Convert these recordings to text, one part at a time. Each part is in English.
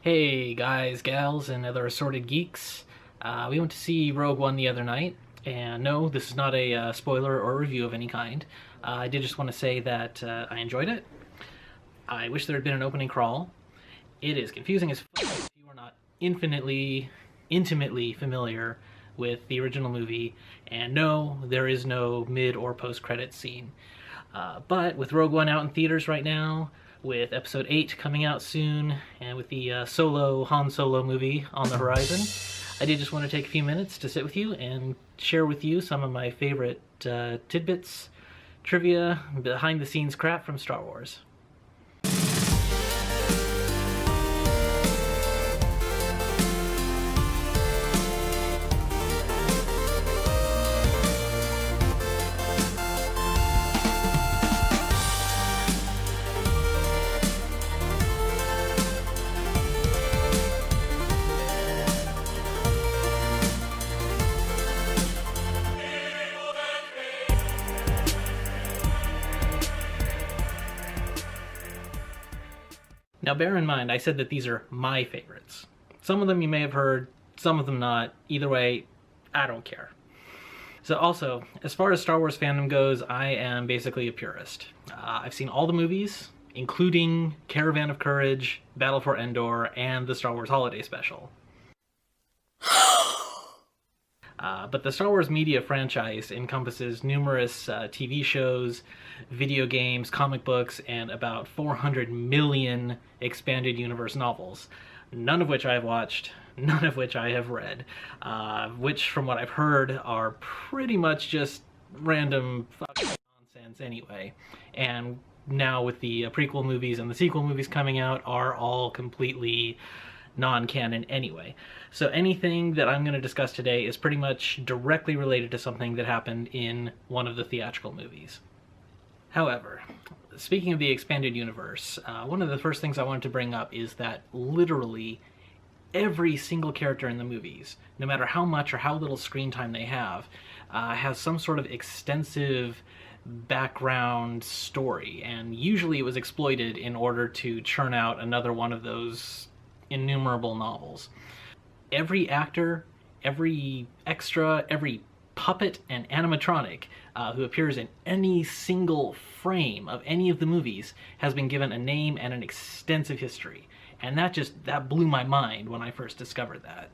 Hey guys, gals, and other assorted geeks. We went to see Rogue One the other night, and no, this is not a spoiler or review of any kind. I did just want to say that I enjoyed it. I wish there had been an opening crawl. It is confusing as fuck if you are not intimately familiar with the original movie, and no, there is no mid or post-credit scene. But with Rogue One out in theaters right now, with Episode 8 coming out soon, and with the Han Solo movie on the horizon, I did just want to take a few minutes to sit with you and share with you some of my favorite tidbits, trivia, behind-the-scenes crap from Star Wars. Now bear in mind, I said that these are my favorites. Some of them you may have heard, some of them not. Either way, I don't care. So also, as far as Star Wars fandom goes, I am basically a purist. I've seen all the movies, including Caravan of Courage, Battle for Endor, and the Star Wars Holiday Special. But the Star Wars media franchise encompasses numerous TV shows, video games, comic books, and about 400 million expanded universe novels, none of which I have watched, none of which I have read, which, from what I've heard, are pretty much just random fucking nonsense anyway. And now with the prequel movies and the sequel movies coming out are all completely non-canon anyway. So anything that I'm going to discuss today is pretty much directly related to something that happened in one of the theatrical movies. However, speaking of the expanded universe, one of the first things I wanted to bring up is that literally every single character in the movies, no matter how much or how little screen time they have, has some sort of extensive background story, and usually it was exploited in order to churn out another one of those innumerable novels. Every actor, every extra, every puppet and animatronic who appears in any single frame of any of the movies has been given a name and an extensive history. And that blew my mind when I first discovered that.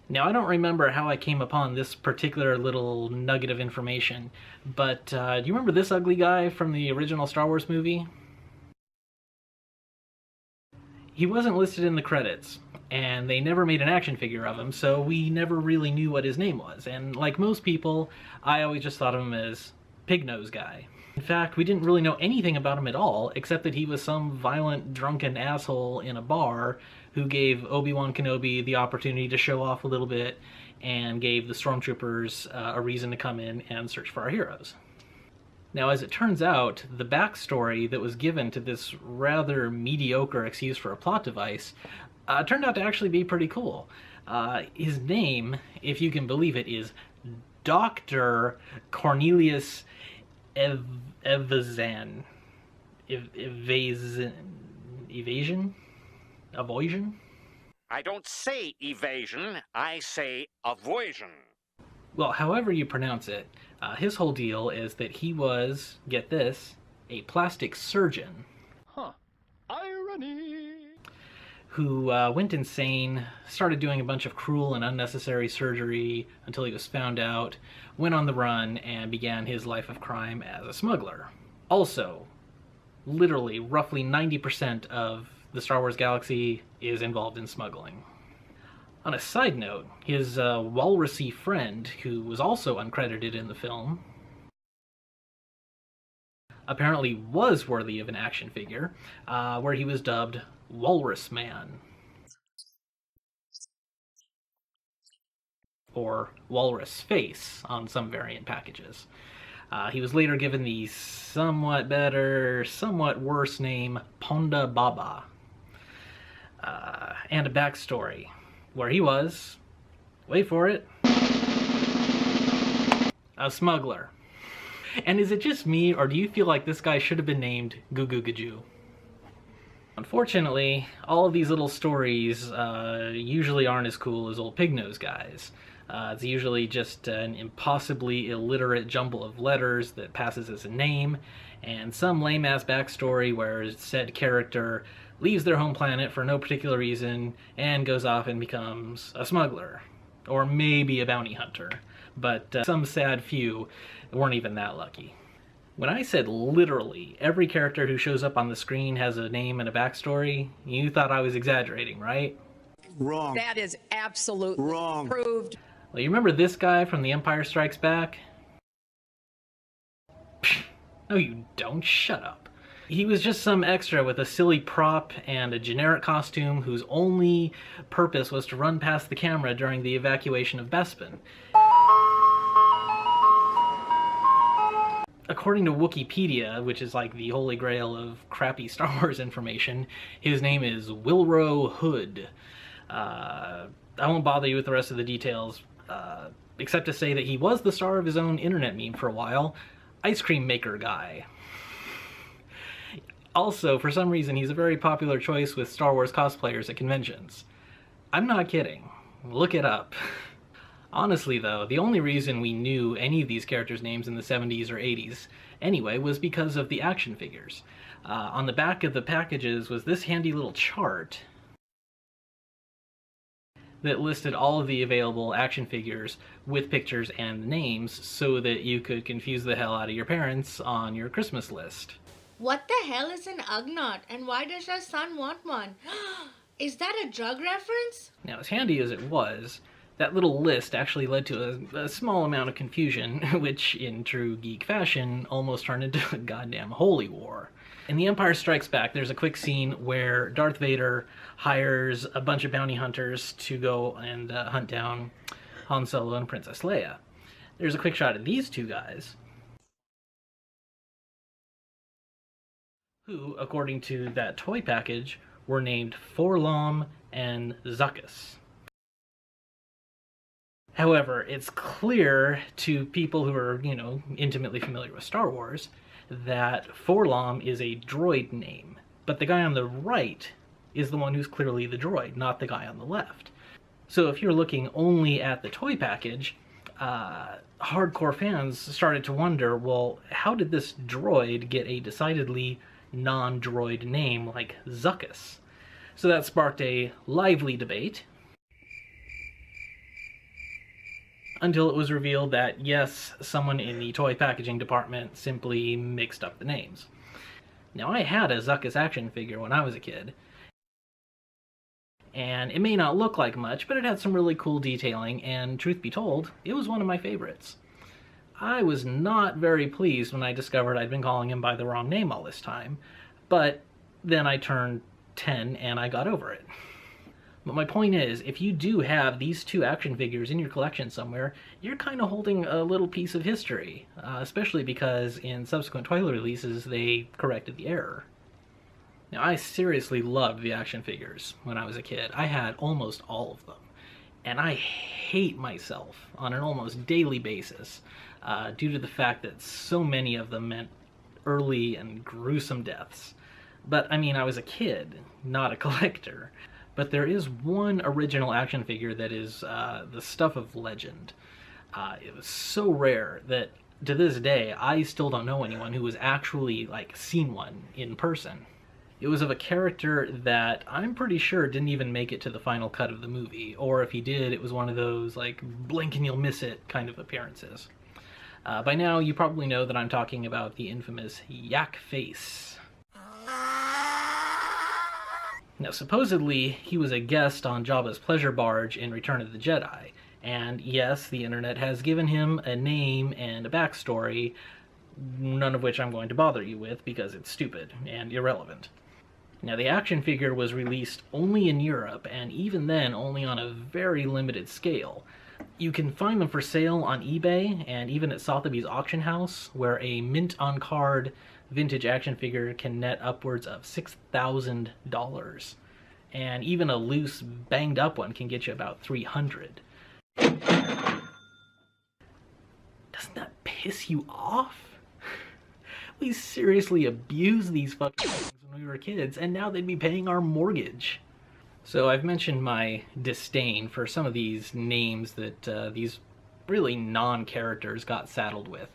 Now, I don't remember how I came upon this particular little nugget of information, but do you remember this ugly guy from the original Star Wars movie? He wasn't listed in the credits, and they never made an action figure of him, so we never really knew what his name was. And like most people, I always just thought of him as Pig Nose Guy. In fact, we didn't really know anything about him at all, except that he was some violent, drunken asshole in a bar who gave Obi-Wan Kenobi the opportunity to show off a little bit and gave the stormtroopers a reason to come in and search for our heroes. Now, as it turns out, the backstory that was given to this rather mediocre excuse for a plot device turned out to actually be pretty cool. His name, if you can believe it, is Dr. Cornelius evazan. Evasion? Avoision? I don't say evasion, I say avoision. Well, however you pronounce it, his whole deal is that he was, get this, a plastic surgeon. Huh. Irony! Who went insane, started doing a bunch of cruel and unnecessary surgery until he was found out, went on the run, and began his life of crime as a smuggler. Also, literally, roughly 90% of the Star Wars galaxy is involved in smuggling. On a side note, his walrusy friend, who was also uncredited in the film, apparently was worthy of an action figure, where he was dubbed Walrus Man. Or Walrus Face on some variant packages. He was later given the somewhat better, somewhat worse name Ponda Baba. And a backstory where he was, wait for it, a smuggler. And is it just me, or do you feel like this guy should have been named Goo Goo Gajoo? Unfortunately, all of these little stories usually aren't as cool as old Pig-Nose Guys. It's usually just an impossibly illiterate jumble of letters that passes as a name, and some lame-ass backstory where said character leaves their home planet for no particular reason and goes off and becomes a smuggler. Or maybe a bounty hunter. But some sad few weren't even that lucky. When I said literally every character who shows up on the screen has a name and a backstory, you thought I was exaggerating, right? Wrong. That is absolutely wrong. Proved. Well, you remember this guy from The Empire Strikes Back? No, you don't. Shut up. He was just some extra with a silly prop and a generic costume whose only purpose was to run past the camera during the evacuation of Bespin. According to Wikipedia, which is like the holy grail of crappy Star Wars information, his name is Willrow Hood. I won't bother you with the rest of the details, except to say that he was the star of his own internet meme for a while, Ice Cream Maker Guy. Also, for some reason, he's a very popular choice with Star Wars cosplayers at conventions. I'm not kidding. Look it up. Honestly, though, the only reason we knew any of these characters' names in the 70s or 80s anyway was because of the action figures. On the back of the packages was this handy little chart that listed all of the available action figures with pictures and names so that you could confuse the hell out of your parents on your Christmas list. What the hell is an Ugnaught, and why does our son want one? Is that a drug reference? Now, as handy as it was, that little list actually led to a small amount of confusion, which, in true geek fashion, almost turned into a goddamn holy war. In The Empire Strikes Back, there's a quick scene where Darth Vader hires a bunch of bounty hunters to go and hunt down Han Solo and Princess Leia. There's a quick shot of these two guys, who, according to that toy package, were named Forlom and Zuckuss. However, it's clear to people who are, intimately familiar with Star Wars, that Forlom is a droid name, but the guy on the right is the one who's clearly the droid, not the guy on the left. So if you're looking only at the toy package, hardcore fans started to wonder, well, how did this droid get a decidedly non-droid name like Zuckuss? So that sparked a lively debate, until it was revealed that, yes, someone in the toy packaging department simply mixed up the names. Now, I had a Zuckuss action figure when I was a kid, and it may not look like much, but it had some really cool detailing, and truth be told, it was one of my favorites. I was not very pleased when I discovered I'd been calling him by the wrong name all this time, but then I turned 10 and I got over it. But my point is, if you do have these two action figures in your collection somewhere, you're kind of holding a little piece of history, especially because in subsequent toy releases they corrected the error. Now, I seriously loved the action figures when I was a kid. I had almost all of them, and I hate myself on an almost daily basis due to the fact that so many of them meant early and gruesome deaths. But, I mean, I was a kid, not a collector. But there is one original action figure that is the stuff of legend. It was so rare that, to this day, I still don't know anyone who has actually, seen one in person. It was of a character that I'm pretty sure didn't even make it to the final cut of the movie, or if he did, it was one of those, blink and you'll miss it kind of appearances. By now, you probably know that I'm talking about the infamous Yak Face. Now, supposedly, he was a guest on Jabba's pleasure barge in Return of the Jedi, and yes, the internet has given him a name and a backstory, none of which I'm going to bother you with because it's stupid and irrelevant. Now, the action figure was released only in Europe, and even then only on a very limited scale. You can find them for sale on eBay and even at Sotheby's auction house, where a mint-on-card vintage action figure can net upwards of $6,000. And even a loose, banged-up one can get you about $300. Doesn't that piss you off? We seriously abuse these fucking things when when we were kids, and now they'd be paying our mortgage. So I've mentioned my disdain for some of these names that these really non-characters got saddled with.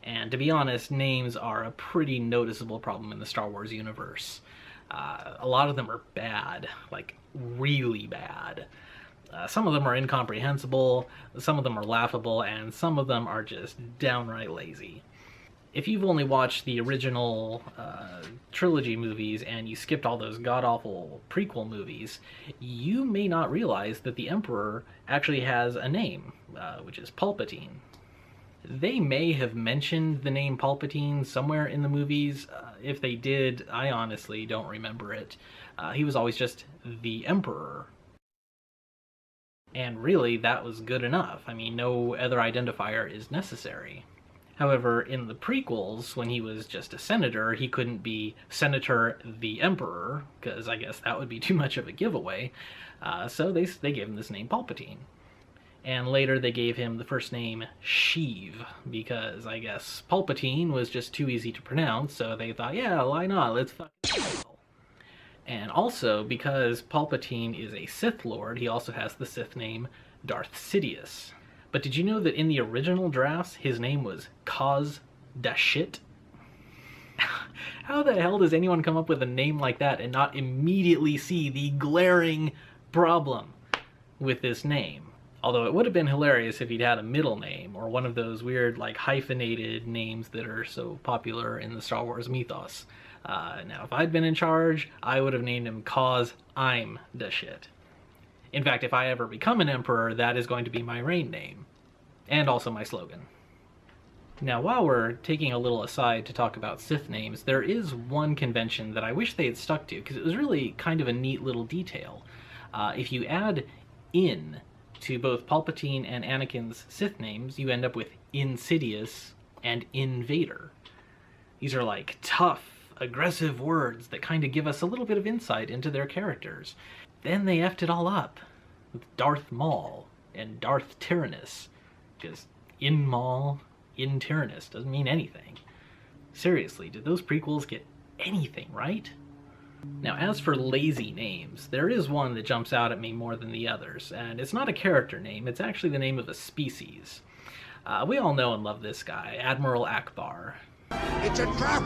And to be honest, names are a pretty noticeable problem in the Star Wars universe. A lot of them are bad, like really bad. Some of them are incomprehensible, some of them are laughable, and some of them are just downright lazy. If you've only watched the original trilogy movies and you skipped all those god-awful prequel movies, you may not realize that the Emperor actually has a name, which is Palpatine. They may have mentioned the name Palpatine somewhere in the movies. If they did, I honestly don't remember it. He was always just the Emperor. And really, that was good enough. I mean, no other identifier is necessary. However, in the prequels, when he was just a senator, he couldn't be Senator the Emperor, because I guess that would be too much of a giveaway. So they gave him this name Palpatine. And later they gave him the first name Sheev, because I guess Palpatine was just too easy to pronounce, so they thought, yeah, why not, let's fucking go. And also, because Palpatine is a Sith Lord, he also has the Sith name Darth Sidious. But did you know that in the original drafts, his name was Kaz Dashit? How the hell does anyone come up with a name like that and not immediately see the glaring problem with this name? Although it would have been hilarious if he'd had a middle name, or one of those weird, like, hyphenated names that are so popular in the Star Wars mythos. Now, if I'd been in charge, I would have named him Cause I'm the Shit. In fact, if I ever become an emperor, that is going to be my reign name. And also my slogan. Now, while we're taking a little aside to talk about Sith names, there is one convention that I wish they had stuck to, because it was really kind of a neat little detail. If you add in to both Palpatine and Anakin's Sith names, you end up with Insidious and Invader. These are like tough, aggressive words that kind of give us a little bit of insight into their characters. Then they effed it all up with Darth Maul and Darth Tyrannus, because in Maul, in Tyrannus doesn't mean anything. Seriously, did those prequels get anything right? Now, as for lazy names, there is one that jumps out at me more than the others, and it's not a character name, it's actually the name of a species. We all know and love this guy, Admiral Akbar. It's a trap!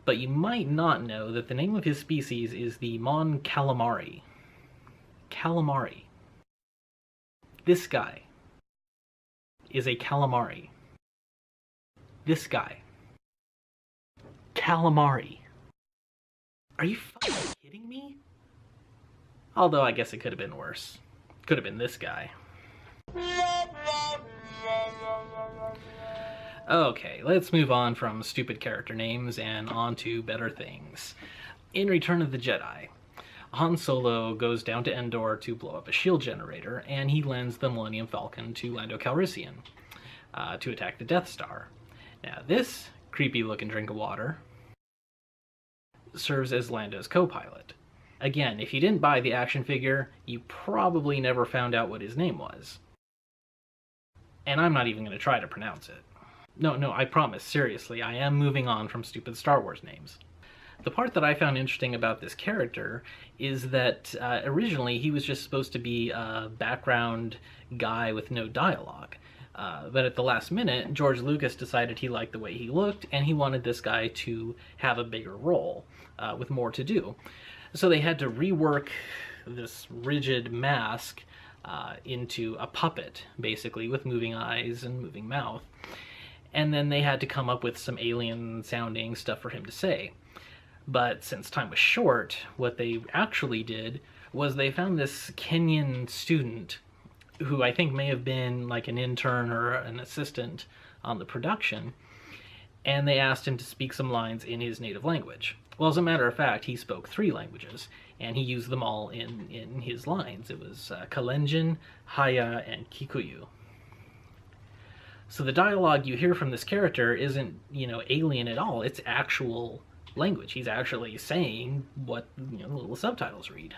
But you might not know that the name of his species is the Mon Calamari. Calamari. This guy is a calamari. This guy. Calamari. Are you fucking kidding me? Although I guess it could have been worse. Could have been this guy. Okay, let's move on from stupid character names and on to better things. In Return of the Jedi, Han Solo goes down to Endor to blow up a shield generator, and he lends the Millennium Falcon to Lando Calrissian to attack the Death Star. Now, this creepy-looking drink of water serves as Lando's co-pilot. Again, if you didn't buy the action figure, you probably never found out what his name was. And I'm not even going to try to pronounce it. No, I promise, seriously, I am moving on from stupid Star Wars names. The part that I found interesting about this character is that originally he was just supposed to be a background guy with no dialogue. But at the last minute, George Lucas decided he liked the way he looked, and he wanted this guy to have a bigger role, with more to do. So they had to rework this rigid mask into a puppet, basically, with moving eyes and moving mouth. And then they had to come up with some alien-sounding stuff for him to say. But since time was short, what they actually did was they found this Kenyan student who I think may have been like an intern or an assistant on the production, and they asked him to speak some lines in his native language. Well, as a matter of fact, he spoke 3 languages, and he used them all in his lines. It was Kalenjin, Haya, and Kikuyu. So the dialogue you hear from this character isn't, alien at all. It's actual language. He's actually saying what the little subtitles read.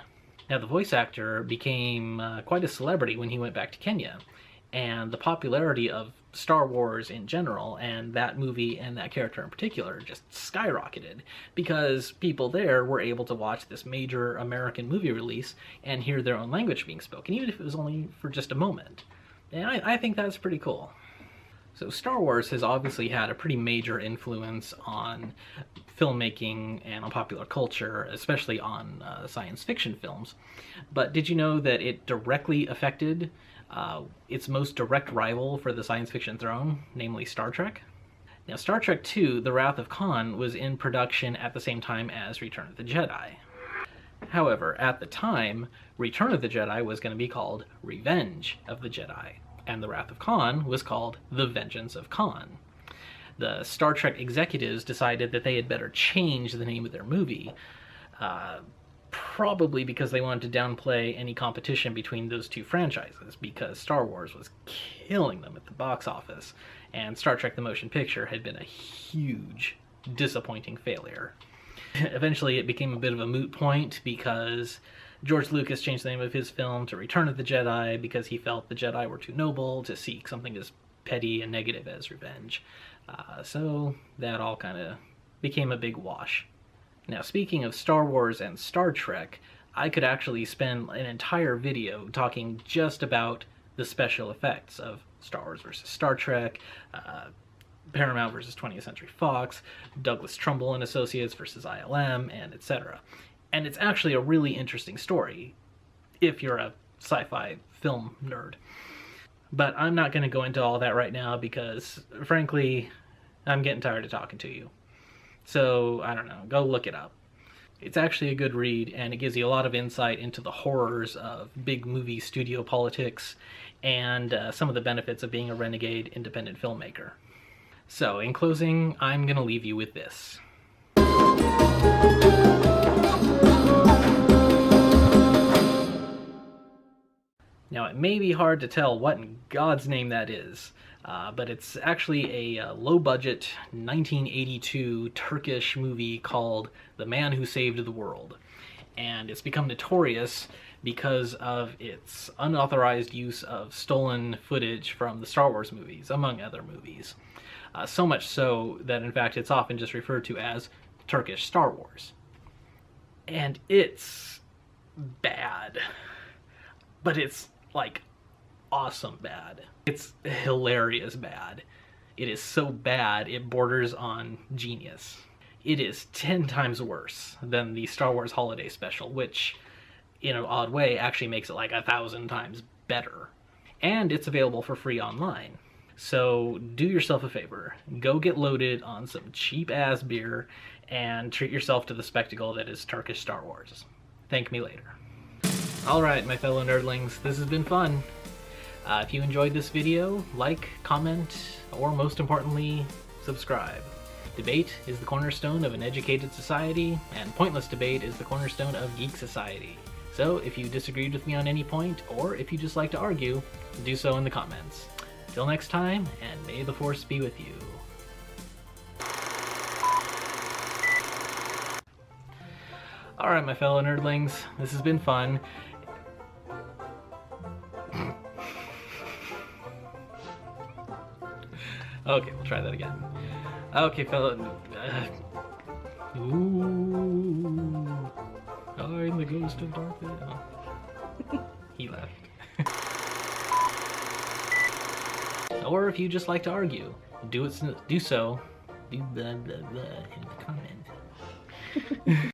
Now, the voice actor became quite a celebrity when he went back to Kenya, and the popularity of Star Wars in general, and that movie and that character in particular, just skyrocketed because people there were able to watch this major American movie release and hear their own language being spoken, even if it was only for just a moment. And I think that's pretty cool. So Star Wars has obviously had a pretty major influence on filmmaking and on popular culture, especially on science fiction films. But did you know that it directly affected its most direct rival for the science fiction throne, namely Star Trek? Now, Star Trek II, The Wrath of Khan, was in production at the same time as Return of the Jedi. However, at the time, Return of the Jedi was going to be called Revenge of the Jedi, and The Wrath of Khan was called The Vengeance of Khan. The Star Trek executives decided that they had better change the name of their movie, probably because they wanted to downplay any competition between those two franchises, because Star Wars was killing them at the box office, and Star Trek the Motion Picture had been a huge, disappointing failure. Eventually it became a bit of a moot point because George Lucas changed the name of his film to Return of the Jedi because he felt the Jedi were too noble to seek something as petty and negative as revenge. So that all kind of became a big wash. Now, speaking of Star Wars and Star Trek, I could actually spend an entire video talking just about the special effects of Star Wars versus Star Trek, Paramount versus 20th Century Fox, Douglas Trumbull and Associates versus ILM, and etc. And it's actually a really interesting story if you're a sci-fi film nerd. But I'm not going to go into all that right now because, frankly, I'm getting tired of talking to you. So, I don't know, go look it up. It's actually a good read, and it gives you a lot of insight into the horrors of big movie studio politics and some of the benefits of being a renegade independent filmmaker. So, in closing, I'm going to leave you with this. Now, it may be hard to tell what in God's name that is, but it's actually a low-budget 1982 Turkish movie called The Man Who Saved the World. And it's become notorious because of its unauthorized use of stolen footage from the Star Wars movies, among other movies. So much so that, in fact, it's often just referred to as Turkish Star Wars. And it's bad. But it's, like, awesome bad. It's hilarious bad. It is so bad, it borders on genius. It is 10 times worse than the Star Wars Holiday Special, which, in an odd way, actually makes it like 1,000 times better. And it's available for free online. So do yourself a favor. Go get loaded on some cheap-ass beer and treat yourself to the spectacle that is Turkish Star Wars. Thank me later. Alright, my fellow nerdlings, this has been fun. If you enjoyed this video, like, comment, or most importantly, subscribe. Debate is the cornerstone of an educated society, and pointless debate is the cornerstone of geek society. So if you disagreed with me on any point, or if you just like to argue, do so in the comments. Till next time, and may the Force be with you. Alright, my fellow nerdlings, this has been fun. Okay, we'll try that again. Okay, fellow... Ooh... I'm the ghost of Darth Vader. Oh. He left. Or if you just like to argue, do so. Do blah blah blah in the comments.